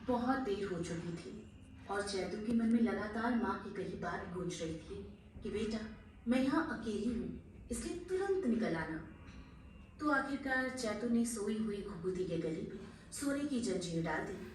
बहुत देर हो चुकी थी और चैतू के मन में लगातार माँ की कही बात गूंज रही थी कि बेटा मैं यहाँ अकेली हूँ, इसलिए तुरंत निकल आना। तो आखिरकार चैतू ने सोई हुई घुघुती के गले में सोने की जंजीर डाल दी।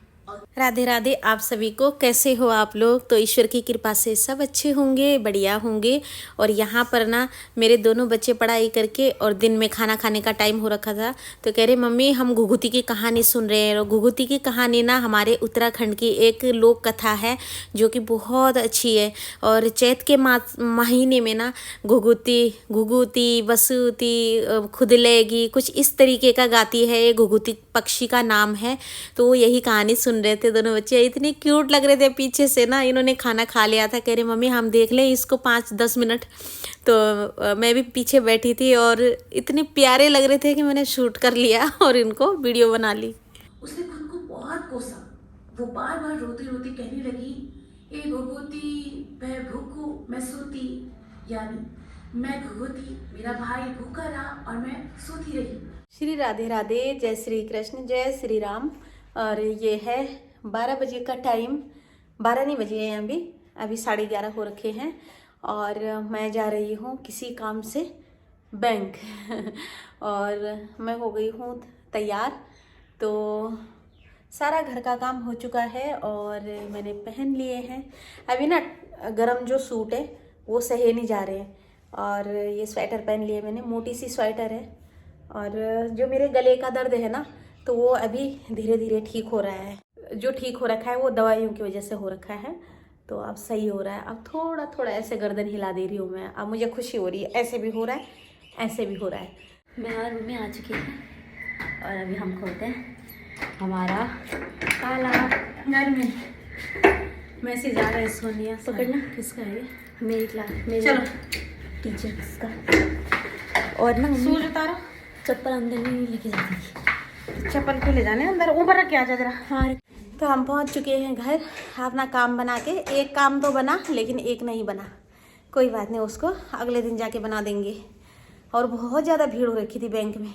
राधे राधे आप सभी को। कैसे हो आप लोग? तो ईश्वर की कृपा से सब अच्छे होंगे, बढ़िया होंगे। और यहाँ पर ना मेरे दोनों बच्चे पढ़ाई करके और दिन में खाना खाने का टाइम हो रखा था, तो कह रहे मम्मी हम घुघुती की कहानी सुन रहे हैं। और घुघुती की कहानी ना हमारे उत्तराखंड की एक लोक कथा है जो कि बहुत अच्छी है। और चैत के महीने में ना घुघुती घुघुती वसुती खुदलेगी कुछ इस तरीके का गाती है। ये घुघुती पक्षी का नाम है। तो वो यही कहानी सुन रहे थे दोनों बच्चे। इतने क्यूट लग रहे थे पीछे से ना। इन्होंने खाना खा लिया था, कह रहे मम्मी हम देख लें इसको 5-10 मिनट। तो मैं भी पीछे बैठी थी और इतने प्यारे लग रहे थे कि मैंने शूट कर लिया और इनको वीडियो बना ली। उसने खुद को बहुत कोसा। वो बार बार रोते रोते कहने लगी, ए घुघुती मैं भूखू मैं सोती, यानी मैं घुघुती मेरा भाई भूखा रहा और मैं सोती रही। श्री राधे राधे, जय श्री कृष्ण, जय श्री राम। और ये है 12 बजे का टाइम। 12 नहीं बजे हैं अभी 11:30 हो रखे हैं। और मैं जा रही हूँ किसी काम से बैंक और मैं हो गई हूँ तैयार। तो सारा घर का काम हो चुका है और मैंने पहन लिए हैं। अभी ना गरम जो सूट है वो सहे नहीं जा रहे हैं। और ये स्वेटर पहन लिए मैंने, मोटी सी स्वेटर है। और जो मेरे गले का दर्द है ना, तो वो अभी धीरे धीरे ठीक हो रहा है। जो ठीक हो रखा है वो दवाइयों की वजह से हो रखा है, तो अब सही हो रहा है। अब थोड़ा थोड़ा ऐसे गर्दन हिला दे रही हूँ मैं। अब मुझे खुशी हो रही है, ऐसे भी हो रहा है, ऐसे भी हो रहा है। मैं और मम्मी आ चुके हैं और अभी हम खोलते हैं हमारा काला घर में। मैसेज आ रहा है सोनिया, पकड़ना। किसका है ये? मेरी क्लास, मेरे चलो टीचर्स का। और ना शूज उतारो, चप्पल अंदर नहीं लेके जाती थी। चप्पल क्यों ले जाने अंदर? ऊपर रख के आ जा जरा। हाँ। तो हम पहुंच चुके हैं घर अपना काम बना के। एक काम तो बना लेकिन एक नहीं बना, कोई बात नहीं, उसको अगले दिन जाके बना देंगे। और बहुत ज़्यादा भीड़ हो रखी थी बैंक में,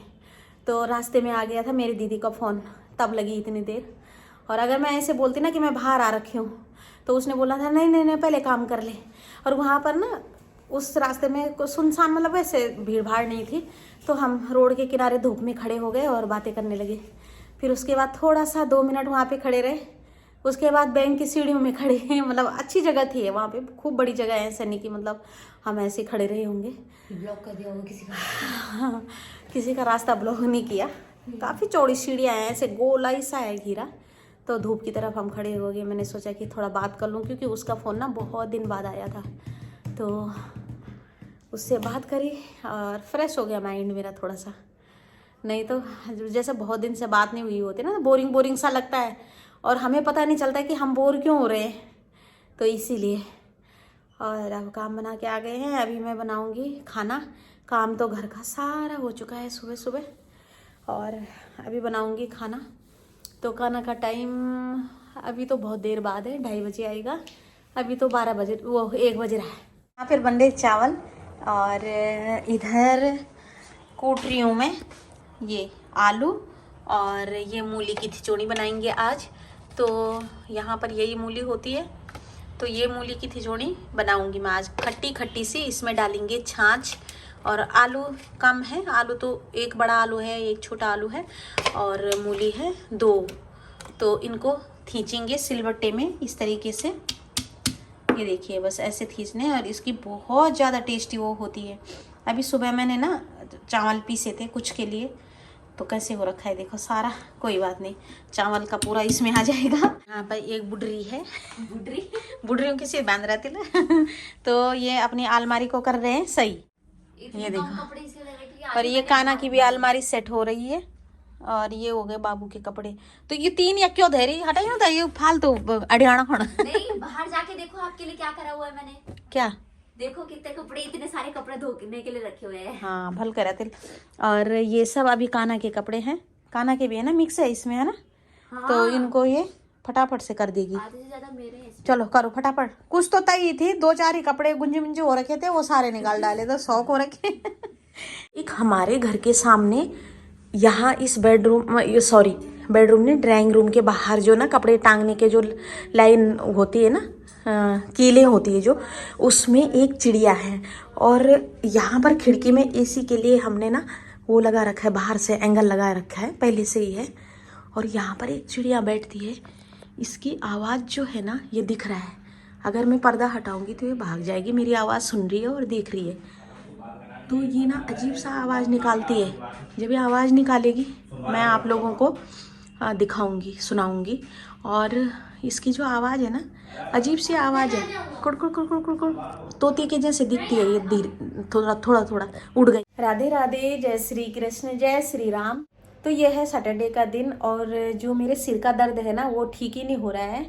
तो रास्ते में आ गया था मेरी दीदी का फ़ोन, तब लगी इतनी देर। और अगर मैं ऐसे बोलती ना कि मैं बाहर आ रखी हूँ, तो उसने बोला था नहीं नहीं नहीं पहले काम कर ले। और वहाँ पर ना उस रास्ते में सुनसान, मतलब वैसे भीड़ भाड़ नहीं थी। तो हम रोड के किनारे धूप में खड़े हो गए और बातें करने लगे। फिर उसके बाद थोड़ा सा 2 मिनट वहाँ पे खड़े रहे। उसके बाद बैंक की सीढ़ियों में खड़े हैं, मतलब अच्छी जगह थी वहाँ पे, खूब बड़ी जगह है, ऐसे नहीं कि मतलब हम ऐसे खड़े रहे होंगे। ब्लॉक कर दिया होगा किसी का। हाँ, किसी का रास्ता ब्लॉक नहीं किया। काफ़ी चौड़ी सीढ़ियाँ हैं, ऐसे गोलाई सा है घेरा। तो धूप की तरफ हम खड़े हो गए। मैंने सोचा कि थोड़ा बात कर लूँ, क्योंकि उसका फ़ोन ना बहुत दिन बाद आया था, तो उससे बात करी और फ्रेश हो गया माइंड मेरा थोड़ा सा। नहीं तो जैसे बहुत दिन से बात नहीं हुई होती ना, बोरिंग बोरिंग सा लगता है और हमें पता नहीं चलता कि हम बोर क्यों हो रहे हैं, तो इसीलिए। और अब काम बना के आ गए हैं। अभी मैं बनाऊंगी खाना। काम तो घर का सारा हो चुका है सुबह सुबह, और अभी बनाऊंगी खाना। तो खाना का टाइम अभी तो बहुत देर बाद है, 2:30 बजे आएगा। अभी तो 12 बजे, वो 1 बज रहा है। यहाँ फिर बन रहे चावल, और इधर कूट रही हूँ मैं ये आलू, और ये मूली की खिचड़ी बनाएंगे आज। तो यहाँ पर यही मूली होती है, तो ये मूली की खिचड़ी बनाऊंगी मैं आज, खट्टी खट्टी सी। इसमें डालेंगे छाछ, और आलू कम है, आलू तो एक बड़ा आलू है, एक छोटा आलू है, और मूली है 2। तो इनको खींचेंगे सिलबट्टे में इस तरीके से। ये देखिए बस ऐसे खींचने, और इसकी बहुत ज़्यादा टेस्टी वो होती है। अभी सुबह मैंने ना चावल पीसे थे कुछ के लिए, तो कैसे हो रखा है देखो सारा। कोई बात नहीं, चावल का पूरा इसमें आ जाएगा। यहाँ पर एक बुडरी है, बुडरियों की से बांध रहे थे तो ये अपनी अलमारी को कर रहे हैं सही। ये देखो, और ये काना की भी अलमारी सेट हो रही है। और ये हो गए बाबू के कपड़े। तो ये 3 या क्यों धैरी हटाई होता है, ये फालतू अड़ियाना होना। नहीं, बाहर जाके देखो आपके लिए क्या करा हुआ है मैंने। क्या देखो कितने कपड़े, इतने सारे कपड़े धोने के लिए रखे हुए हैं। हाँ भल करा तेल। और ये सब अभी काना के कपड़े हैं, काना के भी है ना, मिक्स है इसमें, है ना। हाँ। तो इनको ये फटाफट से कर देगी। आधे से ज्यादा मेरे हैं इसमें। चलो करो फटाफट। कुछ तो तई थी, 2-4 ही कपड़े गुंजे मुंजे हो रखे थे, वो सारे निकाल डाले, तो 100 हो रखे। एक हमारे घर के सामने यहाँ इस बेडरूम, सॉरी बेडरूम नहीं, ड्राइंग रूम के बाहर जो ना कपड़े टांगने के जो लाइन होती है ना, कीलें होती है जो, उसमें एक चिड़िया है। और यहाँ पर खिड़की में एसी के लिए हमने ना वो लगा रखा है, बाहर से एंगल लगा रखा है, पहले से ही है। और यहाँ पर एक चिड़िया बैठती है, इसकी आवाज़ जो है ना ये दिख रहा है। अगर मैं पर्दा हटाऊंगी तो ये भाग जाएगी, मेरी आवाज़ सुन रही है और देख रही है। तो ये ना अजीब सा आवाज़ निकालती है। जब ये आवाज़ निकालेगी मैं आप लोगों को दिखाऊंगी, सुनाऊंगी। और इसकी जो आवाज़ है ना, अजीब सी आवाज़ है, कुड़कुड़ कुड़कुड़ कुड़कुड़, तोते के जैसे दिखती है। ये धीरे थोड़ा थोड़ा थोड़ा उड़ गई। राधे राधे, जय श्री कृष्ण, जय श्री राम। तो ये है सैटरडे का दिन और जो मेरे सिर का दर्द है ना वो ठीक ही नहीं हो रहा है।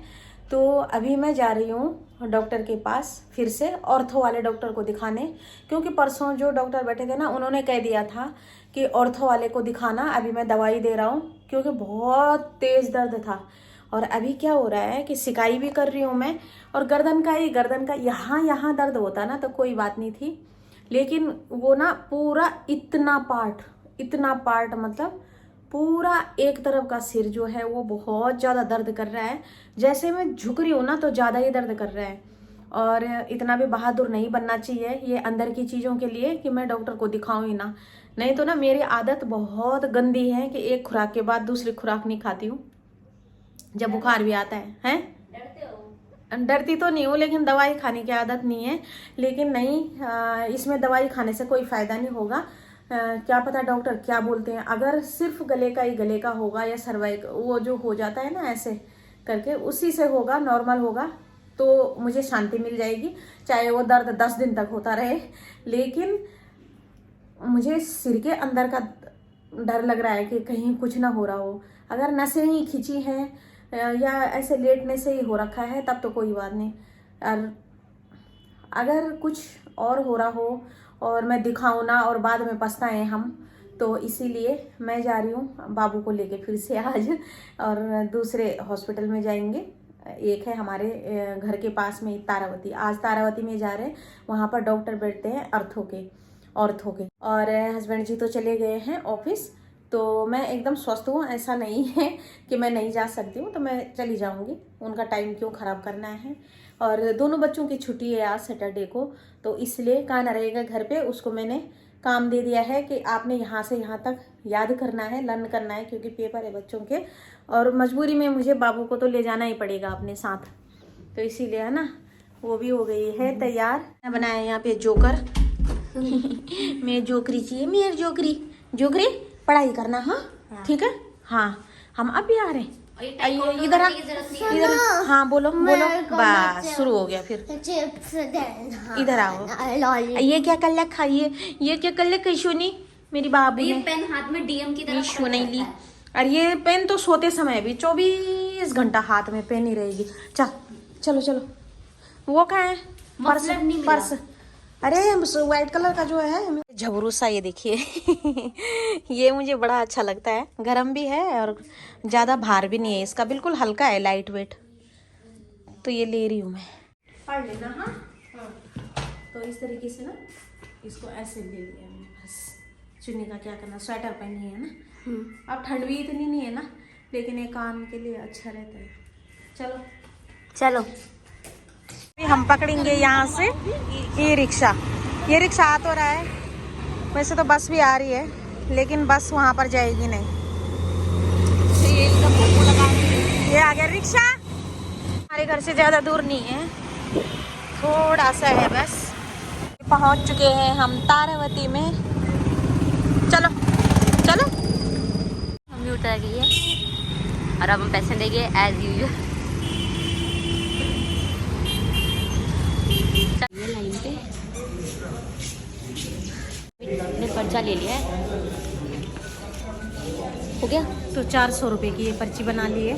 तो अभी मैं जा रही हूँ डॉक्टर के पास, फिर से ऑर्थो वाले डॉक्टर को दिखाने, क्योंकि परसों जो डॉक्टर बैठे थे ना उन्होंने कह दिया था कि ऑर्थो वाले को दिखाना। अभी मैं दवाई दे रहा हूँ क्योंकि बहुत तेज़ दर्द था। और अभी क्या हो रहा है कि सिकाई भी कर रही हूँ मैं, और गर्दन का यहाँ दर्द होता ना तो कोई बात नहीं थी, लेकिन वो ना पूरा इतना पार्ट मतलब पूरा एक तरफ का सिर जो है वो बहुत ज़्यादा दर्द कर रहा है। जैसे मैं झुक रही हूँ ना तो ज़्यादा ही दर्द कर रहा है। और इतना भी बहादुर नहीं बनना चाहिए ये अंदर की चीज़ों के लिए कि मैं डॉक्टर को दिखाऊं ही ना। नहीं तो ना मेरी आदत बहुत गंदी है कि एक खुराक के बाद दूसरी खुराक नहीं खाती हूँ जब बुखार भी आता है। डरती तो नहीं हूँ, लेकिन दवाई खाने की आदत नहीं है। लेकिन नहीं, इसमें दवाई खाने से कोई फ़ायदा नहीं होगा। क्या पता डॉक्टर क्या बोलते हैं। अगर सिर्फ गले का होगा या सर्वाइक वो जो हो जाता है ना ऐसे करके, उसी से होगा, नॉर्मल होगा तो मुझे शांति मिल जाएगी, चाहे वो दर्द 10 दिन तक होता रहे। लेकिन मुझे सिर के अंदर का डर लग रहा है कि कहीं कुछ ना हो रहा हो। अगर नसें ही खिंची हैं या ऐसे लेटने से ही हो रखा है तब तो कोई बात नहीं, और अगर कुछ और हो रहा हो और मैं दिखाऊं ना और बाद में पछताएं हम, तो इसीलिए मैं जा रही हूँ बाबू को लेके फिर से आज। और दूसरे हॉस्पिटल में जाएंगे, एक है हमारे घर के पास में तारावती। आज तारावती में जा रहे हैं, वहाँ पर डॉक्टर बैठते हैं ऑर्थो के। और हस्बैंड जी तो चले गए हैं ऑफिस, तो मैं एकदम स्वस्थ हूँ। ऐसा नहीं है कि मैं नहीं जा सकती हूँ, तो मैं चली जाऊँगी, उनका टाइम क्यों ख़राब करना है। और दोनों बच्चों की छुट्टी है आज सैटरडे को, तो इसलिए कान रहेगा घर पे। उसको मैंने काम दे दिया है कि आपने यहाँ से यहाँ तक याद करना है, लर्न करना है, क्योंकि पेपर है बच्चों के। और मजबूरी में मुझे बाबू को तो ले जाना ही पड़ेगा अपने साथ, तो इसीलिए है ना। वो भी हो गई है तैयार। मैं बनाया यहाँ पे जोकर। मेरी जोकरी चाहिए, मेरी जोकरी पढ़ाई करना। हाँ ठीक है, हाँ हम अब भी आ रहे हैं। इधर हाँ बोलो बस शुरू हो गया फिर। इधर आओ। ये क्या कर रखा, ये क्या कर रखा शोनी, मेरी बाबू ने पेन हाथ में डीएम की तरह शो नहीं ली। और ये पेन तो सोते समय भी 24 घंटा हाथ में पेन ही रहेगी। चलो वो कहाँ है, पर्स। अरे व्हाइट कलर का जो है झबरू सा, ये देखिए। ये मुझे बड़ा अच्छा लगता है, गरम भी है और ज़्यादा भार भी नहीं है इसका, बिल्कुल हल्का है, लाइट वेट। तो ये ले रही हूँ मैं, पढ़ लेना। हाँ तो इस तरीके से ना इसको ऐसे ले लिया मैंने बस। चुन्नी का क्या करना, स्वेटर पहनी है ना। अब ठंड भी इतनी नहीं है ना, लेकिन ये काम के लिए अच्छा रहता है। चलो हम पकड़ेंगे यहाँ से ये रिक्शा आ तो रहा है। वैसे तो बस भी आ रही है, लेकिन बस वहाँ पर जाएगी नहीं। ये आ गया रिक्शा। हमारे घर से ज़्यादा दूर नहीं है, थोड़ा सा है बस। पहुँच चुके हैं हम तारावती में। चलो हम भी उतर गई है और अब हम पैसे देंगे एज यूजुअल। लाइन पे ने पर्चा ले लिया है, हो गया। तो 400 रुपये की ये पर्ची बना ली है।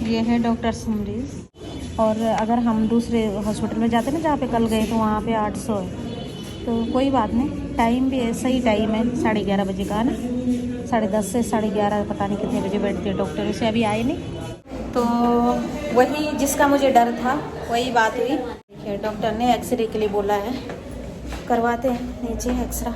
ये है डॉक्टर समरीज। और अगर हम दूसरे हॉस्पिटल में जाते ना जहाँ पे कल गए, तो वहाँ पे 800 है। तो कोई बात नहीं, टाइम भी है, सही टाइम है, 11:30 बजे का ना, 10:30 से 11:30 पता नहीं कितने बजे बैठते हैं डॉक्टर। उसे अभी आए नहीं, तो वही जिसका मुझे डर था वही बात हुई। डॉक्टर ने एक्सरे के लिए बोला है, करवाते हैं नीचे एक्सरा।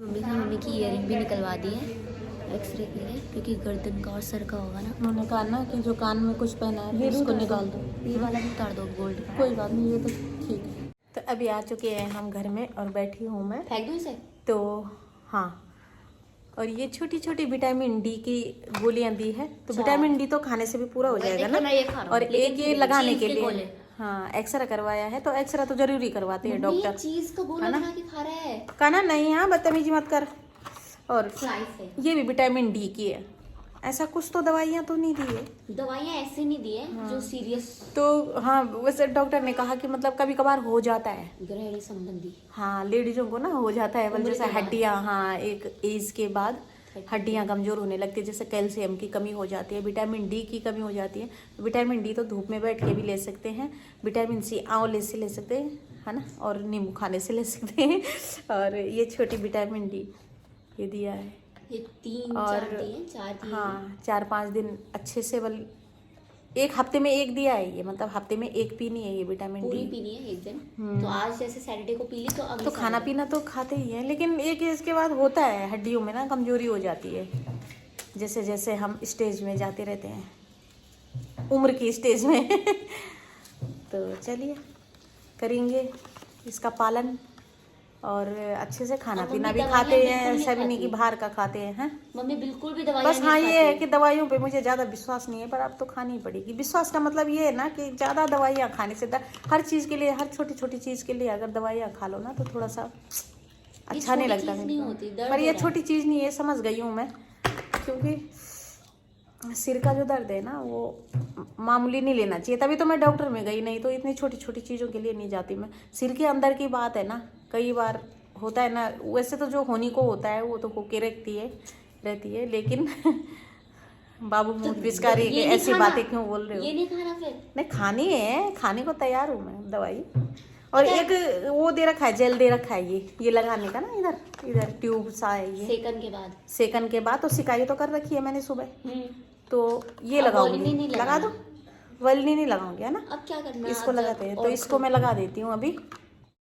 मम्मी की ईयरिंग भी निकलवा दी है, एक्सरे के लिए, क्योंकि गर्दन का और सर का होगा ना। उन्होंने कहा ना कि जो कान में कुछ पहना है उसको निकाल दो। ये वाला भी उतार दो गोल्ड का। कोई बात नहीं, ये तो ठीक है। तो अभी आ चुके हैं हम घर में और बैठी हूँ मैं। फेंक दूँ इसे? तो हाँ, और ये छोटी छोटी विटामिन डी की गोलियां दी है, तो विटामिन डी तो खाने से भी पूरा हो जाएगा ना। मैं ये खा रहा हूँ, और लेकिन एक ये लगाने के लिए गोले। हाँ एक्सरा करवाया है, तो एक्सरा तो जरूरी करवाते हैं डॉक्टर। चीज का गोला बना के खा रहा है। कहना नहीं, हाँ बदतमीजी मत कर। और स्लाइस है। ये भी विटामिन डी की है। ऐसा कुछ तो दवाइयाँ तो नहीं दी है, दवाइयाँ ऐसे नहीं दी है जो सीरियस। तो हाँ वैसे डॉक्टर ने कहा कि मतलब कभी कभार हो जाता है। गृहिणी संबंधी। हाँ लेडीजों को ना हो जाता है, मतलब जैसे हड्डियाँ, हाँ एक एज के बाद हड्डियाँ कमज़ोर होने लगती है, जैसे कैल्शियम की कमी हो जाती है, विटामिन डी की कमी हो जाती है। विटामिन डी तो धूप में बैठ के भी ले सकते हैं, विटामिन सी आंवले से ले सकते हैं, है ना, और नींबू खाने से ले सकते हैं। और ये छोटी विटामिन डी ये दिया है। ये 3 और 4 दिए, 4 दिए। हाँ 4-5 दिन अच्छे से, एक हफ्ते में एक दिया है ये, मतलब हफ्ते में एक पीनी है ये विटामिन पूरी डी। पीनी है एक दिन। तो आज जैसे सैटरडे को पी ली तो अगले तो खाना पीना तो खाते ही हैं, लेकिन एक एज के बाद होता है हड्डियों में ना कमजोरी हो जाती है, जैसे जैसे हम स्टेज में जाते रहते हैं, उम्र की स्टेज में। तो चलिए करेंगे इसका पालन, और अच्छे से खाना अब पीना मम्मी भी दवाइयाँ खाते बिल्कुल हैं, नहीं ऐसा भी नहीं कि खाती। बाहर का खाते हैं। मम्मी बिल्कुल भी दवाइयाँ बस हाँ नहीं ये है खाती। कि दवाइयों पे मुझे ज़्यादा विश्वास नहीं है, पर अब तो खानी ही पड़ेगी। विश्वास का मतलब ये है ना कि ज़्यादा दवाइयाँ खाने से हर चीज़ के लिए, हर छोटी छोटी चीज़ के लिए अगर दवाइयाँ खा लो ना तो थोड़ा सा अच्छा नहीं लगता चीज़ नहीं होती, मेरे दर्द को। पर ये हो रहा है। छोटी चीज़ नहीं है, समझ गई हूँ मैं, क्योंकि सिर का जो दर्द है ना वो मामूली नहीं लेना चाहिए, तभी तो मैं डॉक्टर में गई, नहीं तो इतनी छोटी छोटी चीज़ों के लिए नहीं जाती मैं। सिर के अंदर की बात है ना, कई बार होता है ना, वैसे तो जो होनी को होता है वो तो होके रहती है, लेकिन बाबू मुझ पिचकारी के ऐसी बातें क्यों बोल रहे हो? ये नहीं खाना फिर? नहीं खानी है, खाने को तैयार हूँ मैं दवाई। और एक वो दे रखा है, जेल दे रखा है, ये लगाने का ना, इधर इधर ट्यूब सा है ये। सेकन के बाद तो सिकाई तो कर रखी है मैंने सुबह, तो ये लगाऊंगी। लगा दो, वॉलिनी नहीं लगाऊंगी, है ना। अब क्या करना है? इसको लगाते हैं, तो इसको मैं लगा देती हूँ अभी।